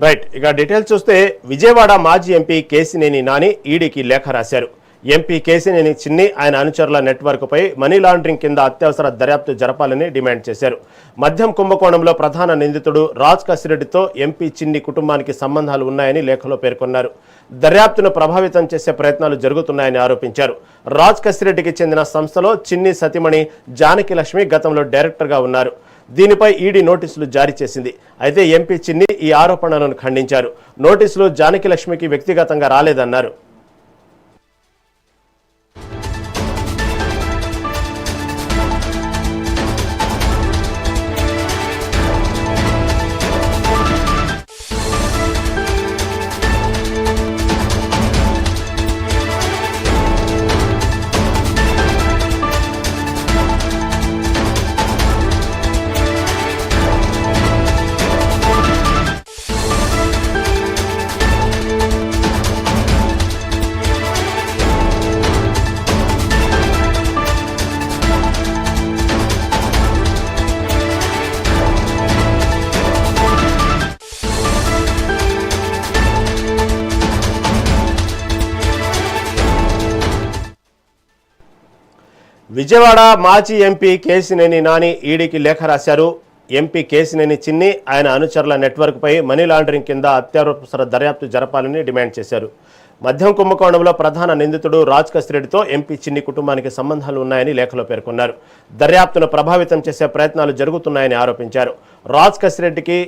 Right. ఇక details చూస్తే విజయవాడ మాజీ ఎంపీ కేశినేని నాని ఈడీకి లేఖ రాశారు. ఎంపీ కేశినేని చిన్ని ఆయన అనుచరుల నెట్వర్క్పై మనీ లాండరింగ్ కింద అత్యవసర దర్యాప్తు జరపాలని డిమాండ్ చేశారు. మద్యం కుంభకోణంలో ప్రధాన నిందితుడు రాజ్ కసిరెడ్డితో ఎంపీ చిన్ని కుటుంబానికి సంబంధాలు ఉన్నాయని లేఖలో పేర్కొన్నారు. దర్యాప్తును ప్రభావితం చేసే ప్రయత్నాలు జరుగుతున్నాయని ఆరోపించారు. రాజ్ కసిరెడ్డికి చెందిన సంస్థలో చిన్ని సతీమణి జానకి లక్ష్మి గతంలో డైరెక్టర్గా ఉన్నారు. దీనిపై ఈడీ నోటీసులు జారీ చేసింది. అయితే ఎంపీ చిన్ని ఈ ఆరోపణలను ఖండించారు. నోటీసులు జానకి లక్ష్మికి వ్యక్తిగతంగా రాలేదన్నారు. విజయవాడ మాజీ ఎంపీ కేశినేని నాని ఈడీకి లేఖ రాశారు. ఎంపీ కేశినేని చిన్ని ఆయన అనుచరుల నెట్వర్క్పై మనీ లాండరింగ్ కింద అత్యవసర దర్యాప్తు జరపాలని డిమాండ్ చేశారు. మద్యం కుంభకోణంలో ప్రధాన నిందితుడు రాజ్ కసిరెడ్డితో ఎంపీ చిన్ని కుటుంబానికి సంబంధాలు ఉన్నాయని లేఖలో పేర్కొన్నారు. దర్యాప్తును ప్రభావితం చేసే ప్రయత్నాలు జరుగుతున్నాయని ఆరోపించారు. రాజ్ కసిరెడ్డికి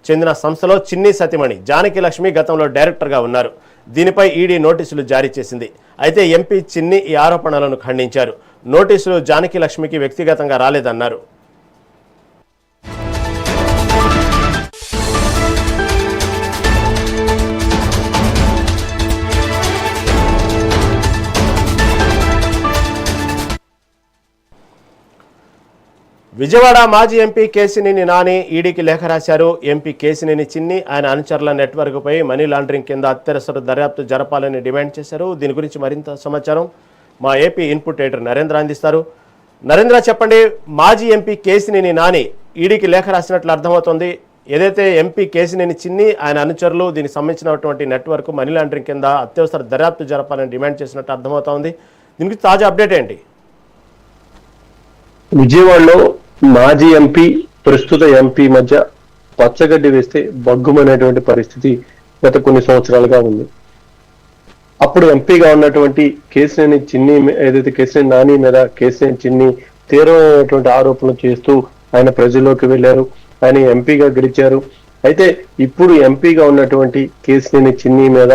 చెందిన సంస్థలో చిన్ని సతీమణి జానకి లక్ష్మి గతంలో డైరెక్టర్గా ఉన్నారు. దీనిపై ఈడీ నోటీసులు జారీ చేసింది. అయితే ఎంపీ చిన్ని ఈ ఆరోపణలను ఖండించారు. నోటీసులు జానకి లక్ష్మికి వ్యక్తిగతంగా రాలేదన్నారు. విజయవాడ మాజీ ఎంపీ కేశినేని నాని ఈడీకి లేఖ రాశారు. ఎంపీ కేశినేని చిన్ని ఆయన అనుచరుల నెట్వర్క్పై మనీ లాండరింగ్ కింద అత్యవసర దర్యాప్తు జరపాలని డిమాండ్ చేశారు. దీని గురించి మరింత సమాచారం మా ఏపీ ఇన్పుట్ ఎడిటర్ నరేంద్ర అందిస్తారు. నరేంద్ర, చెప్పండి. మాజీ ఎంపీ కేశినేని నాని ఈడీకి లేఖ రాసినట్లు అర్థమవుతోంది. ఏదైతే ఎంపీ కేశినేని చిన్ని ఆయన అనుచరులు దీనికి సంబంధించినటువంటి నెట్వర్క్ మనీ లాండరింగ్ కింద అత్యవసర దర్యాప్తు జరపాలని డిమాండ్ చేసినట్టు అర్థమవుతోంది. దీనికి తాజా అప్డేట్ ఏంటి? విజయవాడలో మాజీ ఎంపీ ప్రస్తుత ఎంపీ మధ్య పచ్చగడ్డి వేస్తే బగ్గుమనేటువంటి పరిస్థితి గత కొన్ని సంవత్సరాలుగా ఉంది. అప్పుడు ఎంపీగా ఉన్నటువంటి కేశినేని చిన్ని ఏదైతే కేశినేని నాని మీద కేశినేని చిన్ని తీవ్రమైనటువంటి ఆరోపణలు చేస్తూ ఆయన ప్రజల్లోకి వెళ్లారు. ఆయన ఎంపీగా గెలిచారు. అయితే ఇప్పుడు ఎంపీగా ఉన్నటువంటి కేశినేని చిన్ని మీద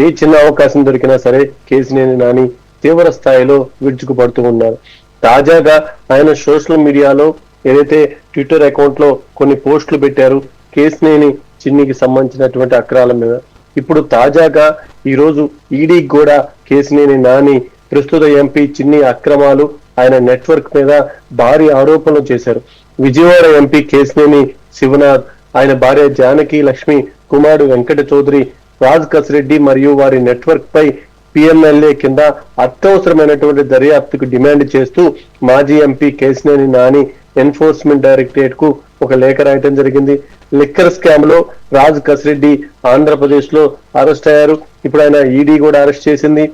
ఏ చిన్న అవకాశం దొరికినా సరే కేశినేని నాని తీవ్ర స్థాయిలో విరుచుకుపడుతూ ఉన్నారు. తాజాగా ఆయన సోషల్ మీడియాలో ఏదైతే ట్విట్టర్ అకౌంట్ లో కొన్ని పోస్టులు పెట్టారు కేశినేని చిన్నికి సంబంధించినటువంటి అక్రమాల మీద. ఇప్పుడు తాజాగా ఈ రోజు ఈడీకి కూడా కేశినేని నాని ప్రస్తుత ఎంపీ చిన్ని అక్రమాలు ఆయన నెట్వర్క్ మీద భారీ ఆరోపణలు చేశారు. విజయవాడ ఎంపీ కేశినేని శివనాథ్, ఆయన భార్య జానకి లక్ష్మి, కుమారుడు వెంకట చౌదరి, రాజ్ కసిరెడ్డి మరియు వారి నెట్వర్క్ పై పిఎంఎల్ఏ కింద అత్యవసరమైనటువంటి దర్యాప్తుకు డిమాండ్ చేస్తూ మాజీ MP Kesineni Nani enforcement directorate కు ఒక లేఖ రాయటం జరిగింది. లిక్కర్ స్కామ్ లో రాజ్ కసిరెడ్డి ఆంధ్రప్రదేశ్ లో అరెస్ట్ అయ్యారు. ఇప్పుడు ఆయన ఈడీ కూడా అరెస్ట్ చేసింది.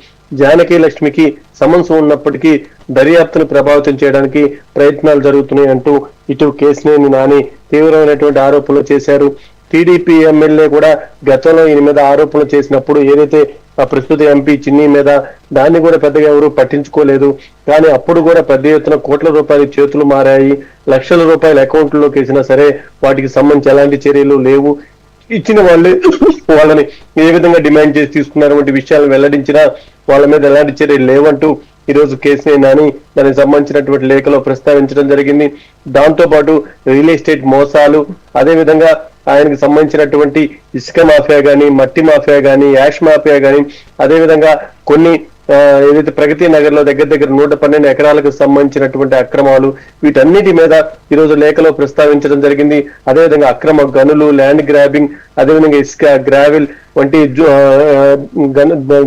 జానకి లక్ష్మికి సమన్స్ ఉన్నప్పటికీ దర్యాప్తును ప్రభావితం చేయడానికి ప్రయత్నాలు జరుగుతున్నాయి అంటూ ఇటు కేశినేని నాని తీవ్రమైనటువంటి ఆరోపణలు చేశారు. టీడీపీ ఎమ్మెల్యే కూడా గతంలో ఈయన మీద ఆరోపణలు చేసినప్పుడు ఏదైతే ప్రస్తుత ఎంపీ చిన్ని మీద దాన్ని కూడా పెద్దగా ఎవరు పట్టించుకోలేదు. కానీ అప్పుడు కూడా పెద్ద ఎత్తున కోట్ల రూపాయలు చేతులు మారాయి. లక్షల రూపాయల అకౌంట్లోకి వేసినా సరే వాటికి సంబంధించి ఎలాంటి చర్యలు లేవు. ఇచ్చిన వాళ్ళని ఏ విధంగా డిమాండ్ చేసి తీసుకున్నటువంటి విషయాలు వెల్లడించినా వాళ్ళ మీద ఎలాంటి చర్యలు లేవంటూ ఈ రోజు కేశినేని నాని దానికి సంబంధించినటువంటి లేఖలో ప్రస్తావించడం జరిగింది. దాంతో పాటు రియల్ ఎస్టేట్ మోసాలు, అదే విధంగా ఆయనకు సంబంధించినటువంటి ఇసుక మాఫియా గాని, మట్టి మాఫియా గాని, యాష్ మాఫియా గాని, అదే విధంగా కొన్ని ఏదైతే ప్రగతి నగర్ లో దగ్గర 112 ఎకరాలకు సంబంధించినటువంటి అక్రమాలు, వీటన్నిటి మీద ఈ రోజు లేఖలో ప్రస్తావించడం జరిగింది. అదేవిధంగా అక్రమ గనులు, ల్యాండ్ గ్రాబింగ్, అదేవిధంగా ఇసుక, గ్రావెల్ వంటి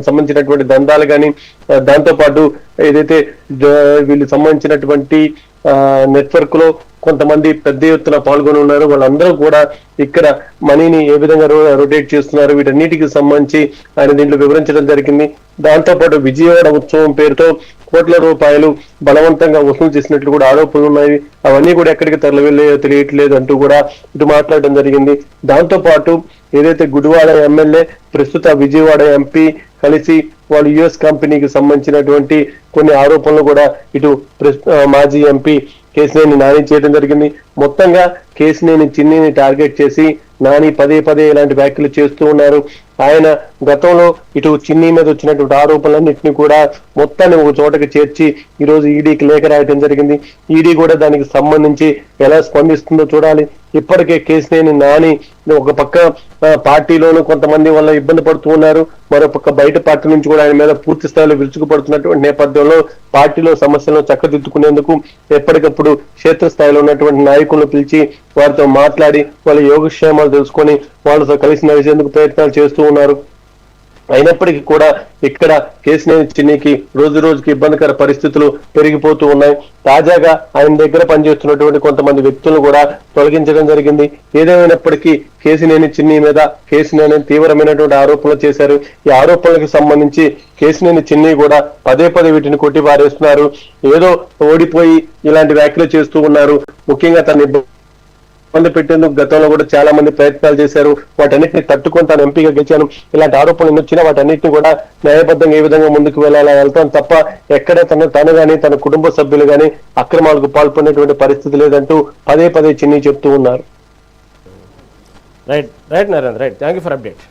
సంబంధించినటువంటి దందాలు కానీ, దాంతో పాటు ఏదైతే వీళ్ళు సంబంధించినటువంటి నెట్వర్క్ లో కొంతమంది పెద్ద ఎత్తున పాల్గొని ఉన్నారు. వాళ్ళందరూ కూడా ఇక్కడ మనీని ఏ విధంగా రొటేట్ చేస్తున్నారు వీటన్నిటికి సంబంధించి ఆయన దీంట్లో వివరించడం జరిగింది. దాంతోపాటు విజయవాడ ఉత్సవం పేరుతో కోట్ల రూపాయలు బలవంతంగా వసూలు చేసినట్లు కూడా ఆరోపణలు ఉన్నాయి. అవన్నీ కూడా ఎక్కడికి తరలివెళ్ళాయో తెలియట్లేదు అంటూ కూడా ఇటు మాట్లాడడం జరిగింది. దాంతో పాటు ఏదైతే గుడివాడ ఎమ్మెల్యే ప్రస్తుత విజయవాడ ఎంపీ కలిసి వాళ్ళు యుఎస్ కంపెనీకి సంబంధించినటువంటి కొన్ని ఆరోపణలు కూడా ఇటు మాజీ ఎంపీ కేశినేని నాని చేయడం జరిగింది. మొత్తంగా కేశినేని చిన్నిని టార్గెట్ చేసి నాని పదే పదే ఇలాంటి వ్యాఖ్యలు చేస్తూ ఉన్నారు. ఆయన గతంలో ఇటు చిన్ని మీద వచ్చినటువంటి ఆరోపణలన్నింటినీ కూడా మొత్తాన్ని ఒక చోటకి చేర్చి ఈ రోజు ఈడీకి లేఖ రాయడం జరిగింది. ఈడీ కూడా దానికి సంబంధించి ఎలా స్పందిస్తుందో చూడాలి. ఇప్పటికే కేశినేని నాని ఒక పక్క పార్టీలోనూ కొంతమంది వల్ల ఇబ్బంది పడుతూ ఉన్నారు, మరో పక్క బయట పార్టీ నుంచి కూడా ఆయన మీద పూర్తి స్థాయిలో విరుచుకుపడుతున్నటువంటి నేపథ్యంలో పార్టీలో సమస్యలను చక్కదిద్దుకునేందుకు ఎప్పటికప్పుడు క్షేత్రస్థాయిలో ఉన్నటువంటి నాయకులను పిలిచి వారితో మాట్లాడి వాళ్ళ యోగక్షేమాలు తెలుసుకొని వాళ్ళతో కలిసి నడిచేందుకు ప్రయత్నాలు చేస్తూ ఉన్నారు. అయినప్పటికీ కూడా ఇక్కడ కేశినేని చిన్నికి రోజు రోజుకి ఇబ్బందికర పరిస్థితులు పెరిగిపోతూ ఉన్నాయి. తాజాగా ఆయన దగ్గర పనిచేస్తున్నటువంటి కొంతమంది వ్యక్తులను కూడా తొలగించడం జరిగింది. ఏదేమైనప్పటికీ కేశినేని చిన్ని మీద కేశినేని తీవ్రమైనటువంటి ఆరోపణలు చేశారు. ఈ ఆరోపణలకు సంబంధించి కేశినేని చిన్ని కూడా పదే పదే వీటిని కొట్టి పారేస్తున్నారు. ఏదో ఓడిపోయి ఇలాంటి వ్యాఖ్యలు చేస్తూ ఉన్నారు. ముఖ్యంగా తన ఇబ్బంది పెట్టేందుకు గతంలో కూడా చాలా మంది ప్రయత్నాలు చేశారు. వాటన్నిటిని తట్టుకొని తాను ఎంపీగా గెలిచాను, ఇలాంటి ఆరోపణలు వచ్చినా వాటన్నిటిని కూడా న్యాయబద్ధంగా ఏ విధంగా ముందుకు వెళ్తాను తప్ప ఎక్కడ తను గాని తన కుటుంబ సభ్యులు గాని అక్రమాలకు పాల్పడినటువంటి పరిస్థితి లేదంటూ పదే పదే చిన్ని చెప్తూ ఉన్నారు. Right Narendra, right. Thank you for update.